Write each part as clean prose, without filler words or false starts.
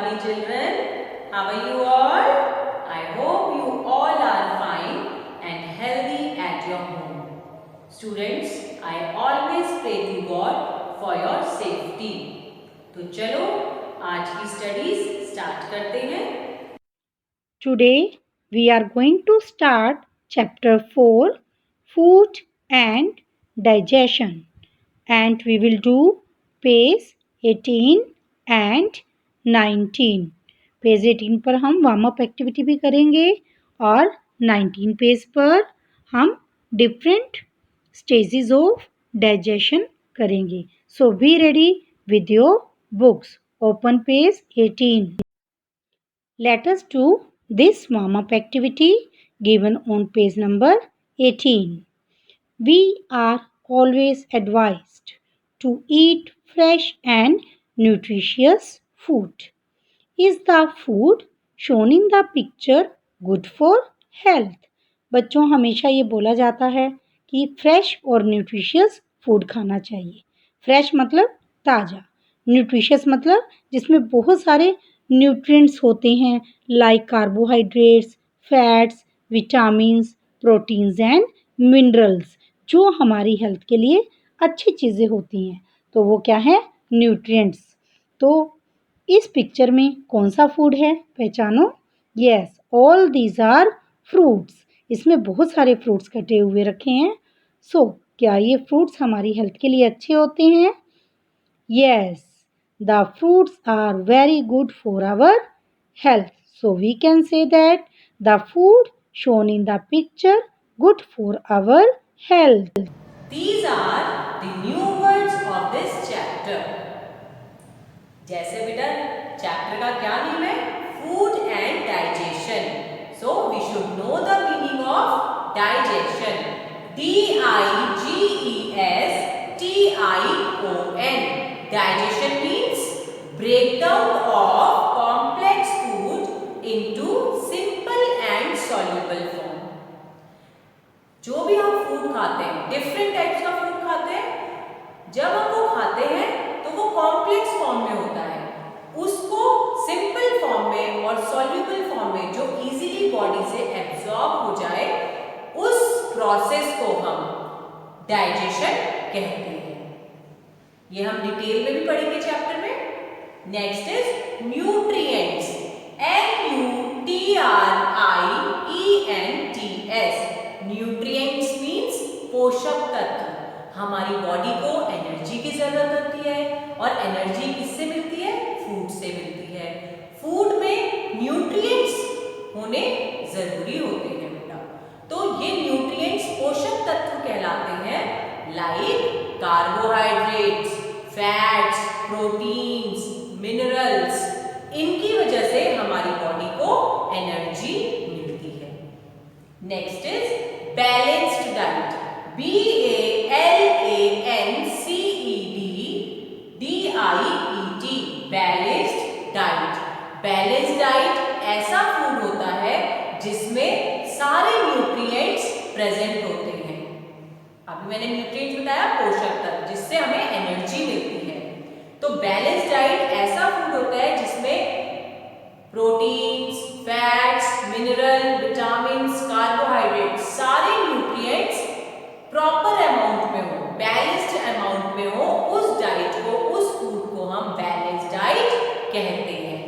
lovely children. How are you all? I hope you all are fine and healthy at your home. Students, I always pray to God for your safety. तो चलो आज की studies start करते हैं. Today we are going to start chapter 4, Food and Digestion, and we will do page 18 and 19. Page 18 पर हम warm up activity भी करेंगे और 19 पेज पर हम डिफरेंट स्टेजेस ऑफ डाइजेशन करेंगे. So be ready with your books. Open page 18. Let us do this warm-up activity given on page number 18. We are always advised to eat fresh and nutritious food. Is the food shown in the picture good for health? बच्चों हमेशा ये बोला जाता है कि fresh और nutritious food खाना चाहिए. फ्रेश मतलब ताज़ा, न्यूट्रिशियस मतलब जिसमें बहुत सारे न्यूट्रिएंट्स होते हैं like carbohydrates, fats, vitamins, proteins and minerals जो हमारी हेल्थ के लिए अच्छी चीज़ें होती हैं. तो वो क्या है? न्यूट्रिएंट्स. तो इस पिक्चर में कौन सा फूड है? पहचानो. Yes, all these are fruits. इसमें बहुत सारे फ्रूट्स कटे हुए रखे हैं. सो क्या ये फ्रूट्स हमारी हेल्थ के लिए अच्छे होते हैं? Yes, the fruits are very good for our health. So we can say that the food shown in the picture good for our health. These are the new words of this chapter. जैसे बेटा chapter का क्या name है? Food and digestion. So we should know the meaning of digestion. DIGESTION. Digestion means breakdown of complex food into simple and soluble form. जो भी हम food खाते हैं, डिफरेंट टाइप्स का फूड खाते हैं, जब हम वो खाते हैं तो वो कॉम्प्लेक्स फॉर्म में होता है. उसको सिंपल फॉर्म में और सॉल्युबल फॉर्म में जो इजीली बॉडी से एब्जॉर्ब हो जाए, उस प्रोसेस को हम डाइजेशन कहते हैं. ये हम डिटेल में भी पढ़ेंगे चैप्टर में. Next is nutrients. NUTRIENTS. Nutrients means पोषक तत्व. हमारी बॉडी को एनर्जी की जरूरत होती है और एनर्जी किससे मिलती है? फूड से मिलती है. फूड में न्यूट्रिएंट्स होने जरूरी होते हैं बेटा. तो ये न्यूट्रिएंट्स पोषक तत्व कहलाते हैं like carbohydrates, fats, proteins, minerals. इनकी वजह से हमारी बॉडी को एनर्जी मिलती है. Next is balanced diet. BALANCED balanced diet. Balanced diet ऐसा फूड होता है जिसमें सारे न्यूट्रिएंट्स प्रेजेंट होते हैं. अभी मैंने न्यूट्रिएंट्स बताया, पोषक तत्व जिससे हमें एनर्जी मिलती है. तो बैलेंस्ड डाइट ऐसा फूड होता है जिसमें proteins, fats, mineral, vitamins, carbohydrate सारे न्यूट्रिएंट्स प्रॉपर अमाउंट में हो, बैलेंस्ड अमाउंट में हो. उस डाइट को, उस फूड को हम बैलेंस्ड डाइट कहते हैं.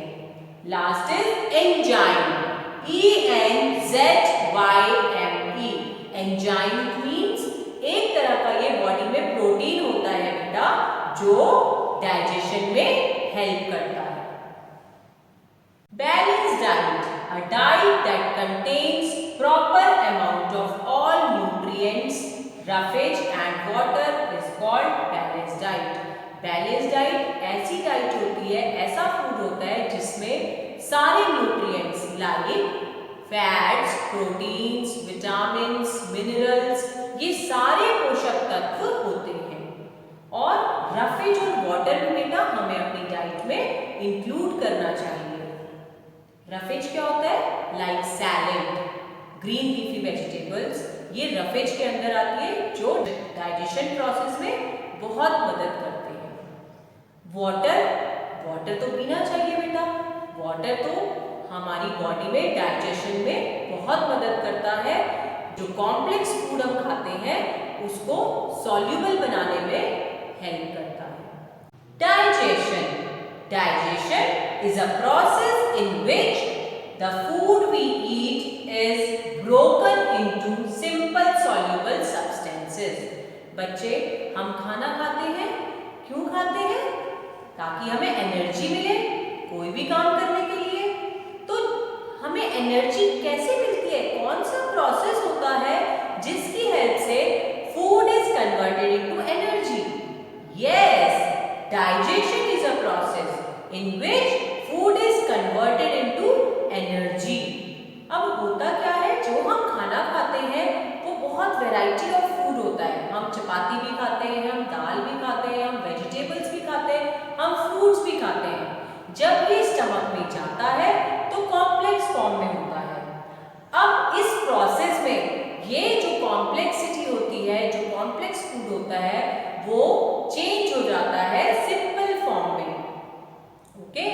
Last is enzyme. ENZYME. Enzyme means एक तरह का ये बॉडी में प्रोटीन होता है बेटा जो डाइजेशन में हेल्प करता है. Balanced diet. A diet that contains proper amount of all nutrients, roughage and water is called balanced diet. Balanced diet ऐसी डाइट होती है, ऐसा फूड होता है जिसमें सारे nutrients like fats, proteins, vitamins, minerals, ये सारे पोषक तत्व होते हैं. और रफेज और वाटर भी बेटा हमें अपनी डाइट में इंक्लूड करना चाहिए. रफेज क्या होता है? Like salad, green leafy vegetables, ये रफेज के अंदर आती है जो डाइजेशन प्रोसेस में बहुत मदद करते हैं. वाटर तो पीना चाहिए बेटा. वाटर तो हमारी बॉडी में डाइजेशन में बहुत मदद करता है। जो कॉम्प्लेक्स फूड हम खाते हैं उसको सॉल्यूबल बनाने में हेल्प करता है। Digestion. Digestion is a process in which the food we eat is broken into simple soluble substances. बच्चे, हम खाना खाते हैं, क्यों खाते हैं? ताकि हमें एनर्जी मिले कोई भी काम करने के लिए। तो हमें एनर्जी कैसे मिलती है? कौन सा प्रोसेस होता है जिसकी हेल्प से food is converted into energy? Yes, digestion is a process in which food is converted into energy. अब होता क्या है, जो हम खाना खाते हैं वो बहुत वैरायटी ऑफ फूड होता है। हम चपाती भी खाते हैं, हम दाल भी खाते हैं, हम वेजिटेबल्स भी खाते हैं, हम फ्रूट्स भी खाते हैं। जब ये स्टमक में जाता है तो कॉम्प्लेक्स फॉर्म में होता है। अब इस प्रोसेस में ये जो कॉम्प्लेक्सिटी होती है, जो कॉम्प्लेक्स फूड होता है, वो चेंज हो जाता है सिंपल फॉर्म में। ओके,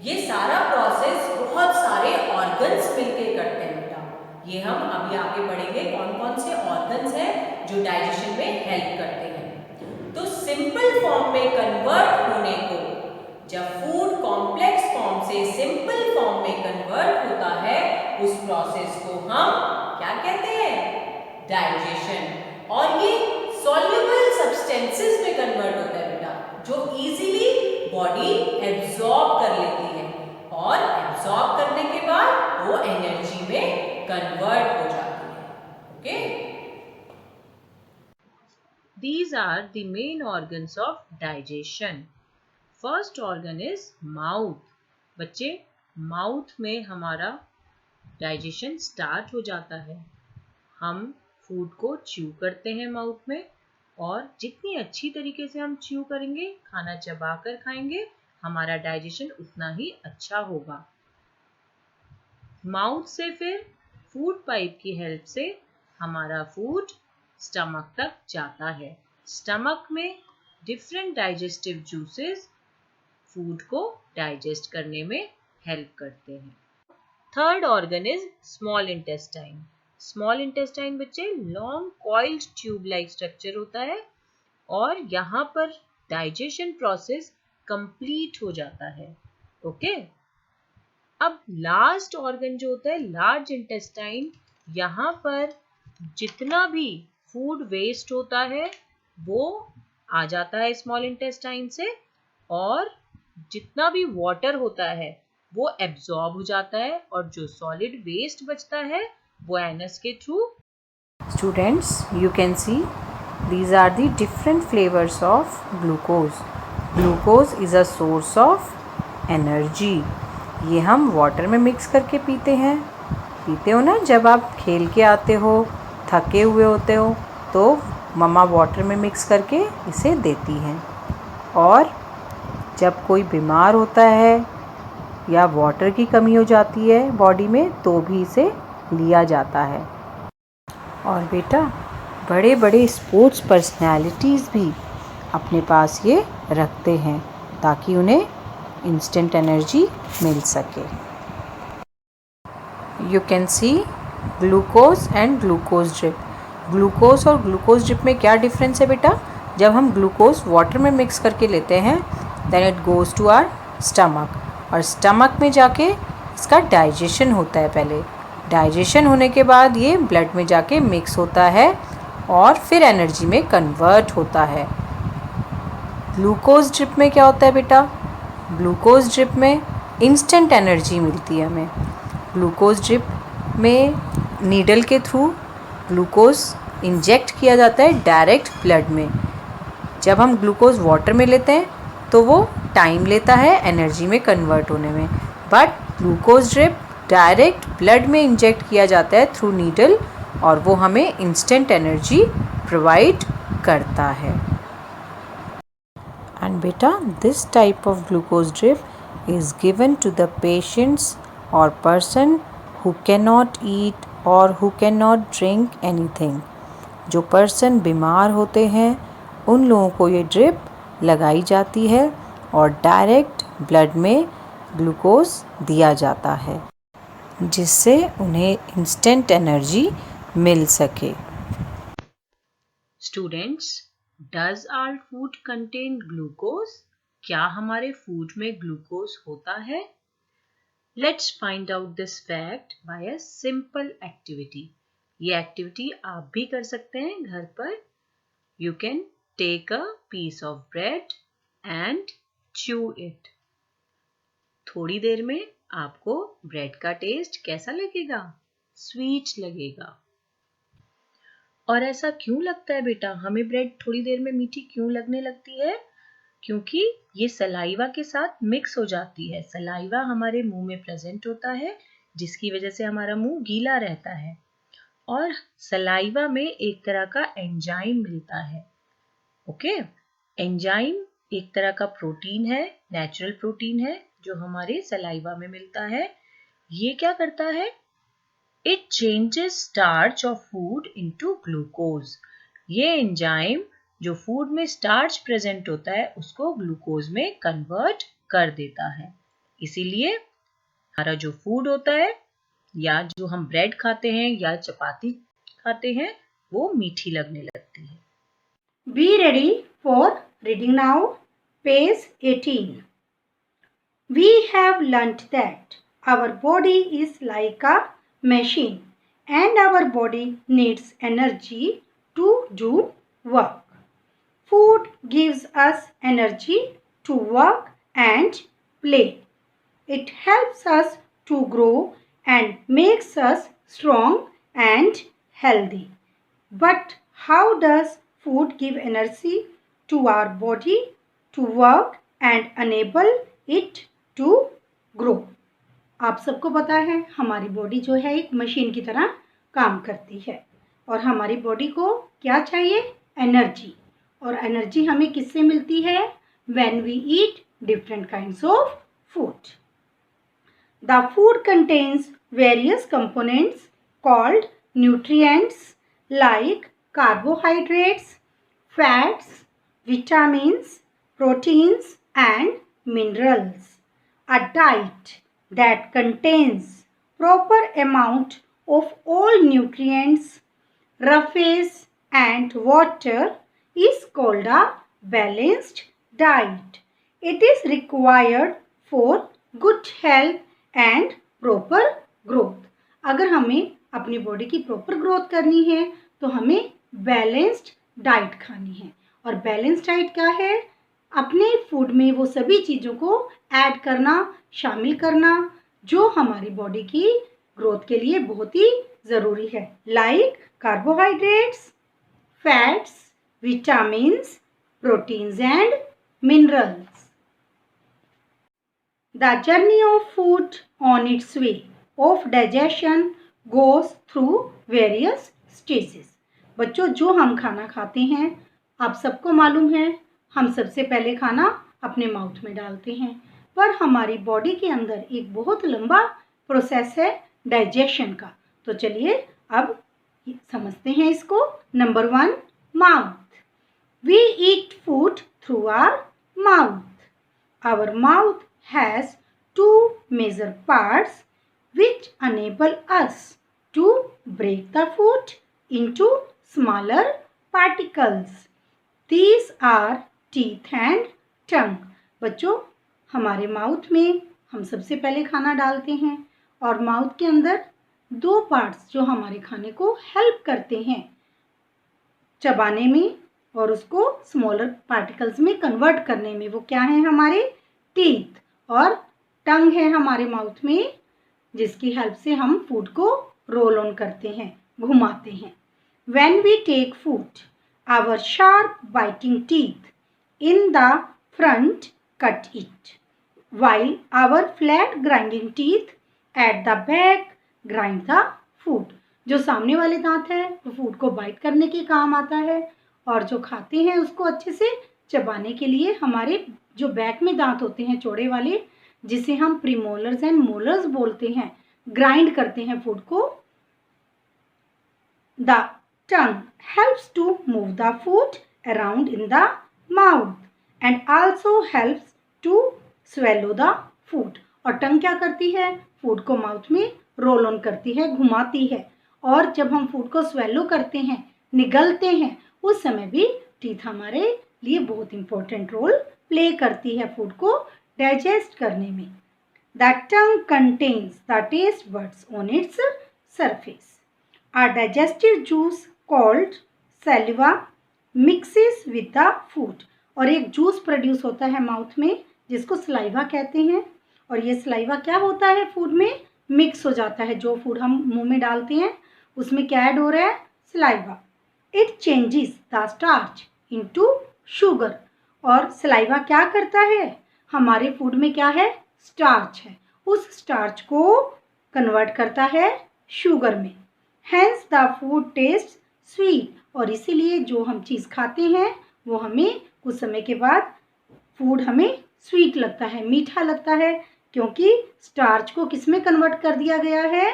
ये सारा प्रोसेस बहुत सारे ऑर्गन्स मिलके करते हैं बेटा। ये हम अभी आगे बढ़ेंगे कौन कौन से ऑर्गन्स हैं जो डाइजेशन में हेल्प करते हैं। तो सिंपल फॉर्म में कन्वर्ट होने को, जब फूड कॉम्प्लेक्स फॉर्म से सिंपल फॉर्म में कन्वर्ट होता है, उस प्रोसेस को हम क्या कहते हैं? डाइजेशन। और ये सॉल्युबल सब्सटेंसेस में कन्वर्ट होता है बेटा, जो इजीली बॉडी एब्जॉर्ब कर लेती है और एब्जॉर्ब करने के बाद वो एनर्जी में कन्वर्ट हो जाती है। Okay, these are the main organs of digestion. First organ is mouth. बच्चे, माउथ में हमारा डाइजेशन स्टार्ट हो जाता है। हम फूड को च्यू करते हैं माउथ में, और जितनी अच्छी तरीके से हम च्यू करेंगे, खाना चबाकर खाएंगे, हमारा डाइजेशन उतना ही अच्छा होगा। माउथ से फिर फूड पाइप की हेल्प से हमारा फूड स्टमक तक जाता है। स्टमक में डिफरेंट डाइजेस्टिव जूसेस फूड को डाइजेस्ट करने में हेल्प करते हैं। Third organ is small intestine. Small intestine बच्चे long coiled tube like structure होता है, और यहाँ पर डाइजेशन प्रोसेस कंप्लीट हो जाता है। ओके, अब लास्ट ऑर्गन जो होता है लार्ज इंटेस्टाइन, यहाँ पर जितना भी फूड वेस्ट होता है वो आ जाता है स्मॉल इंटेस्टाइन से, और जितना भी वाटर होता है वो एब्जॉर्ब हो जाता है, और जो सॉलिड वेस्ट बचता है वो एनस के through. Students, you can see these are the different flavors of glucose. Glucose is a source of energy. ये हम वाटर में मिक्स करके पीते हैं। पीते हो ना, जब आप खेल के आते हो, थके हुए होते हो, तो मम्मा वाटर में मिक्स करके इसे देती हैं। और जब कोई बीमार होता है या वाटर की कमी हो जाती है बॉडी में, तो भी इसे लिया जाता है। और बेटा, बड़े बड़े स्पोर्ट्स पर्सनैलिटीज़ भी अपने पास ये रखते हैं ताकि उन्हें इंस्टेंट एनर्जी मिल सके। You can see glucose and glucose drip. Glucose और ग्लूकोज ड्रिप में क्या डिफरेंस है बेटा? जब हम ग्लूकोज वाटर में मिक्स करके लेते हैं, then it goes to our stomach, और स्टमक में जाके इसका डाइजेशन होता है। पहले डाइजेशन होने के बाद ये ब्लड में जाके मिक्स होता है और फिर एनर्जी में कन्वर्ट होता है। ग्लूकोज ड्रिप में क्या होता है बेटा? ग्लूकोज ड्रिप में इंस्टेंट एनर्जी मिलती है हमें। ग्लूकोज ड्रिप में नीडल के थ्रू ग्लूकोज इंजेक्ट किया जाता है डायरेक्ट ब्लड में। जब हम ग्लूकोज वाटर में लेते हैं तो वो टाइम लेता है एनर्जी में कन्वर्ट होने में, but glucose drip direct blood में इंजेक्ट किया जाता है थ्रू नीडल, और वो हमें इंस्टेंट एनर्जी प्रोवाइड करता है। एंड बेटा, this type of glucose drip is given to the patients और person who can not eat और who can not drink anything. जो पर्सन बीमार होते हैं उन लोगों को ये ड्रिप लगाई जाती है और डायरेक्ट ब्लड में ग्लूकोज दिया जाता है जिससे उन्हें इंस्टेंट एनर्जी मिल सके। Students, does our food contain glucose? क्या हमारे फूड में ग्लूकोज होता है? Let's find out this fact by a simple activity. ये एक्टिविटी आप भी कर सकते हैं घर पर। You can take a piece of bread and chew it. थोड़ी देर में आपको ब्रेड का टेस्ट कैसा लगेगा? स्वीट लगेगा। और ऐसा क्यों लगता है बेटा? हमें ब्रेड थोड़ी देर में मीठी क्यों लगने लगती है? क्योंकि ये सलाइवा के साथ मिक्स हो जाती है। सलाइवा हमारे मुंह में प्रेजेंट होता है जिसकी वजह से हमारा मुंह गीला रहता है और सलाइवा में एक तरह का एंजाइम मिलता है। ओके, एंजाइम एक तरह का प्रोटीन है, नेचुरल प्रोटीन है जो हमारे सलाइवा में मिलता है। ये क्या करता है? It changes starch of food into glucose. ये एंजाइम जो फूड में स्टार्च प्रेजेंट होता है उसको ग्लूकोज में कन्वर्ट कर देता है। इसीलिए हमारा जो फूड होता है या जो हम ब्रेड खाते हैं या चपाती खाते हैं वो मीठी लगने लगती है। Be ready for reading now. Page 18. We have learnt that our body is like a machine and our body needs energy to do work. Food gives us energy to work and play. It helps us to grow and makes us strong and healthy. But how does food give energy to our body to work and enable it to grow? आप सबको पता है हमारी body जो है एक machine की तरह काम करती है और हमारी बॉडी को क्या चाहिए? एनर्जी। और एनर्जी हमें किससे मिलती है? When we eat different kinds of food. The food contains various components called nutrients like carbohydrates, fats, vitamins, proteins and minerals. A diet that contains proper amount of all nutrients, roughage and water is called a balanced diet. It is required for good health and proper growth. अगर हमें अपनी body की proper growth करनी है तो हमें balanced diet खानी है। और बैलेंस्ड डाइट क्या है? अपने फूड में वो सभी चीज़ों को ऐड करना, शामिल करना जो हमारी बॉडी की ग्रोथ के लिए बहुत ही ज़रूरी है। Like carbohydrates, fats, vitamins, proteins and minerals. The journey of food on it's way of digestion goes through various stages. बच्चों, जो हम खाना खाते हैं आप सबको मालूम है हम सबसे पहले खाना अपने माउथ में डालते हैं, पर हमारी बॉडी के अंदर एक बहुत लंबा प्रोसेस है डाइजेशन का। तो चलिए अब समझते हैं इसको। Number 1, mouth. We eat food through our mouth. Our mouth has 2 major parts which enable us to break the food into smaller particles. These are teeth and tongue. बच्चों, हमारे माउथ में हम सबसे पहले खाना डालते हैं और माउथ के अंदर 2 पार्ट्स जो हमारे खाने को हेल्प करते हैं चबाने में और उसको स्मॉलर पार्टिकल्स में कन्वर्ट करने में, वो क्या है? हमारे टीथ और टंग है हमारे माउथ में जिसकी हेल्प से हम फूड को रोल ऑन करते हैं, घुमाते हैं। When we take food, our sharp biting teeth in the front cut it, while our flat grinding teeth at the back grind the food. जो सामने वाले दांत है वो फूड को बाइट करने के काम आता है और जो खाते हैं उसको अच्छे से चबाने के लिए हमारे जो बैक में दांत होते हैं चौड़े वाले, जिसे हम प्रीमोलर्स एंड मोलर्स बोलते हैं, ग्राइंड करते हैं फूड को। The tongue helps to move the food around in the mouth and also helps to swallow the food. और टंग क्या करती है, फूड को माउथ में रोल ऑन करती है, घुमाती है। और जब हम फूड को स्वेलो करते हैं, निगलते हैं, उस समय भी टीथ हमारे लिए बहुत इंपॉर्टेंट रोल प्ले करती है फूड को डाइजेस्ट करने में। The tongue contains the taste buds on it's surface. A digestive juice called saliva mixes with the food. और एक जूस प्रोड्यूस होता है माउथ में जिसको सलाइवा कहते हैं, और ये सलाइवा क्या होता है, फूड में मिक्स हो जाता है। जो फूड हम मुंह में डालते हैं उसमें क्या ऐड हो रहा है, saliva. It changes the starch into sugar. और सलाइवा क्या करता है, हमारे फूड में क्या है, स्टार्च है, उस स्टार्च को कन्वर्ट करता है शुगर में। Hence the food taste sweet. और इसीलिए जो हम चीज़ खाते हैं वो हमें कुछ समय के बाद फूड हमें स्वीट लगता है, मीठा लगता है, क्योंकि स्टार्च को किस में कन्वर्ट कर दिया गया है,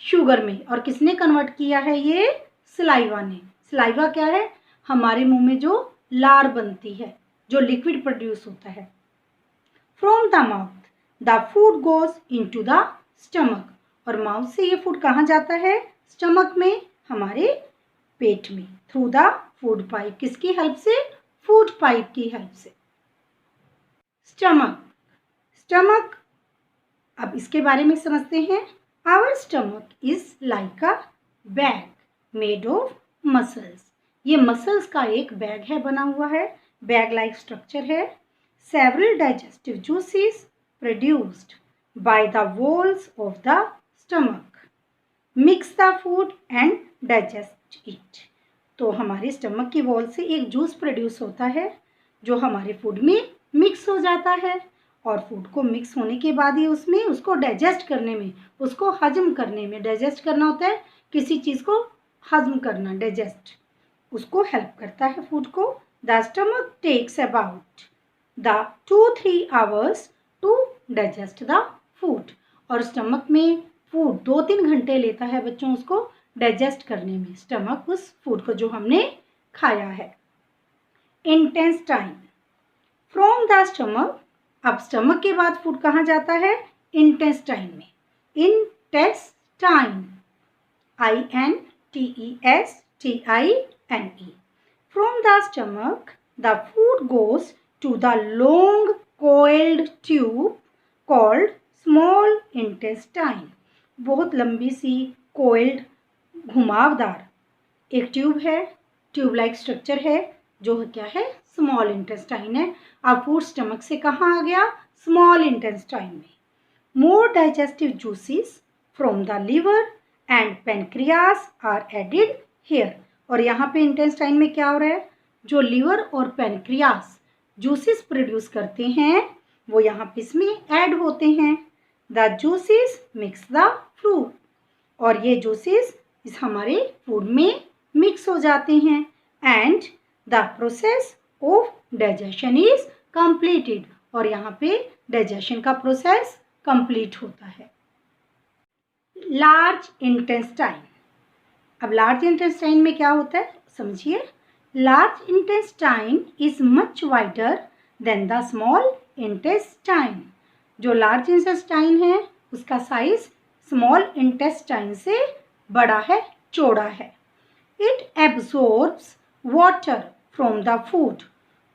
शुगर में। और किसने कन्वर्ट किया है, ये सलाइवा ने। सलाइवा क्या है, हमारे मुंह में जो लार बनती है, जो लिक्विड प्रोड्यूस होता है। From the mouth the food goes into the stomach. और माउथ से ये फूड कहाँ जाता है, स्टमक में, हमारे पेट में, थ्रू द फूड पाइप। किसकी हेल्प से, फूड पाइप की हेल्प से। स्टमक, स्टमक, अब इसके बारे में समझते हैं। Our stomach is like a bag made of muscles. ये मसल्स का एक बैग है, बना हुआ है, बैग लाइक स्ट्रक्चर है। Several digestive juices produced by the walls of the stomach mix the food and digest it. तो हमारे स्टमक की वॉल से एक जूस प्रोड्यूस होता है जो हमारे फूड में मिक्स हो जाता है, और फूड को मिक्स होने के बाद ही उसमें उसको डाइजेस्ट करने में, उसको हजम करने में, डाइजेस्ट करना होता है किसी चीज़ को हजम करना, डाइजेस्ट, उसको हेल्प करता है फूड को। The stomach takes about the 2-3 hours to digest the food. और स्टमक में फूड 2-3 घंटे लेता है बच्चों उसको डाइजेस्ट करने में, स्टमक उस फूड को जो हमने खाया है। इंटेस्टाइन, फ्रॉम द स्टमक, अब स्टमक के बाद फूड कहाँ जाता है, इंटेस्टाइन में। Intestine, INTESTINE। From the stomach the food goes to the long coiled tube called small intestine. बहुत लंबी सी कोइल्ड, घुमावदार एक ट्यूब है, ट्यूब लाइक स्ट्रक्चर है, जो क्या है, स्मॉल इंटेस्टाइन है। अब फूड स्टमक से कहाँ आ गया, स्मॉल इंटेस्टाइन में। More digestive juices from the liver and pancreas are added here. और यहाँ पे इंटेस्टाइन में क्या हो रहा है, जो लिवर और पेनक्रियास जूसेस प्रोड्यूस करते हैं वो यहाँ पे इसमें ऐड होते हैं। The juices mix the fruit. और ये जूसेस इस हमारे फूड में मिक्स हो जाते हैं, and the process of digestion is completed. और यहाँ पे डाइजेशन का प्रोसेस कंप्लीट होता है। लार्ज इंटेस्टाइन, अब लार्ज इंटेस्टाइन में क्या होता है समझिए। Large intestine is much wider than the small intestine. जो लार्ज इंटेस्टाइन है उसका साइज स्मॉल इंटेस्टाइन से बड़ा है, चौड़ा है। It absorbs water from the food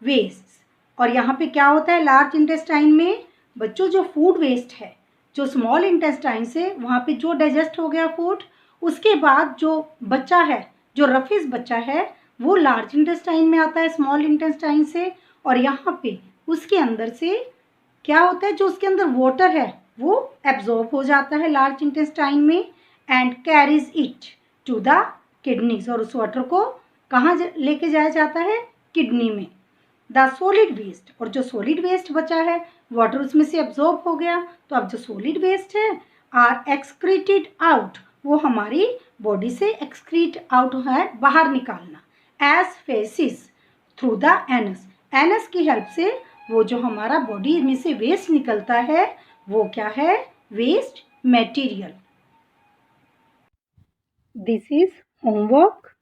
waste. और यहाँ पे क्या होता है लार्ज इंटेस्टाइन में, बच्चों जो फूड वेस्ट है जो स्मॉल इंटेस्टाइन से वहाँ पे जो डाइजेस्ट हो गया फूड, उसके बाद जो बच्चा है, जो रफेज बच्चा है, वो लार्ज इंटेस्टाइन में आता है स्मॉल इंटेस्टाइन से। और यहाँ पे उसके अंदर से क्या होता है, जो उसके अंदर वाटर है वो एब्जॉर्ब हो जाता है लार्ज इंटेस्टाइन में, and carries it to the kidneys. और उस वाटर को कहाँ लेके जाया जाता है, किडनी में। द सॉलिड वेस्ट, और जो सॉलिड वेस्ट बचा है, वाटर उसमें से एब्जॉर्ब हो गया, तो अब जो सॉलिड वेस्ट है आर एक्सक्रीटेड आउट, वो हमारी बॉडी से एक्सक्रीट आउट है, बाहर निकालना, as faeces through the anus. Anus की हेल्प से वो जो हमारा बॉडी में से वेस्ट निकलता है वो क्या है, waste material. This is homework.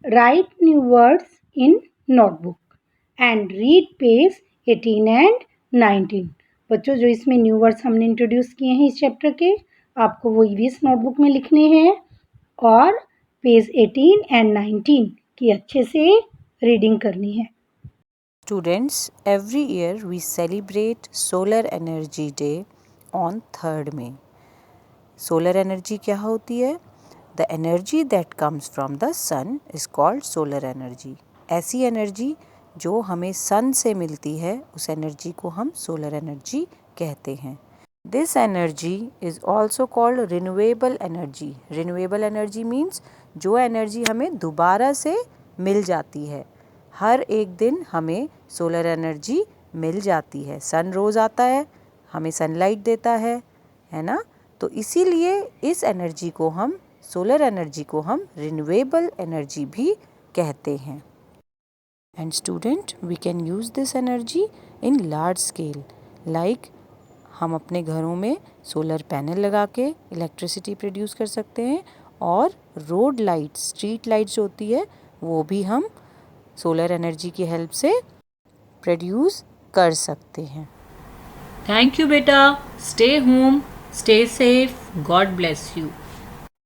Write new words in notebook and read page 18 and 19। बच्चों जो इसमें न्यू वर्ड्स हमने इंट्रोड्यूस किए हैं इस चैप्टर के, आपको वो भी इस नोटबुक में लिखने हैं और पेज 18 एंड 19 की अच्छे से रीडिंग करनी है। Students, every year we celebrate Solar Energy Day on 3rd May. Solar energy क्या होती है? The energy that comes from the sun is called solar energy. ऐसी एनर्जी जो हमें सन से मिलती है उस एनर्जी को हम सोलर एनर्जी कहते हैं। This energy is also called renewable energy. Renewable energy means जो एनर्जी हमें दोबारा से मिल जाती है। हर एक दिन हमें सोलर एनर्जी मिल जाती है। सन रोज़ आता है, हमें सनलाइट देता है ना? तो इसीलिए इस एनर्जी को हम सोलर एनर्जी को हम रिन्यूएबल एनर्जी भी कहते हैं। And student, we can use this energy in large scale, like हम अपने घरों में सोलर पैनल लगा के इलेक्ट्रिसिटी प्रोड्यूस कर सकते हैं और रोड लाइट्स, स्ट्रीट लाइट्स होती है वो भी हम सोलर एनर्जी की हेल्प से प्रोड्यूस कर सकते हैं। थैंक यू बेटा। Stay home, stay safe, God bless you.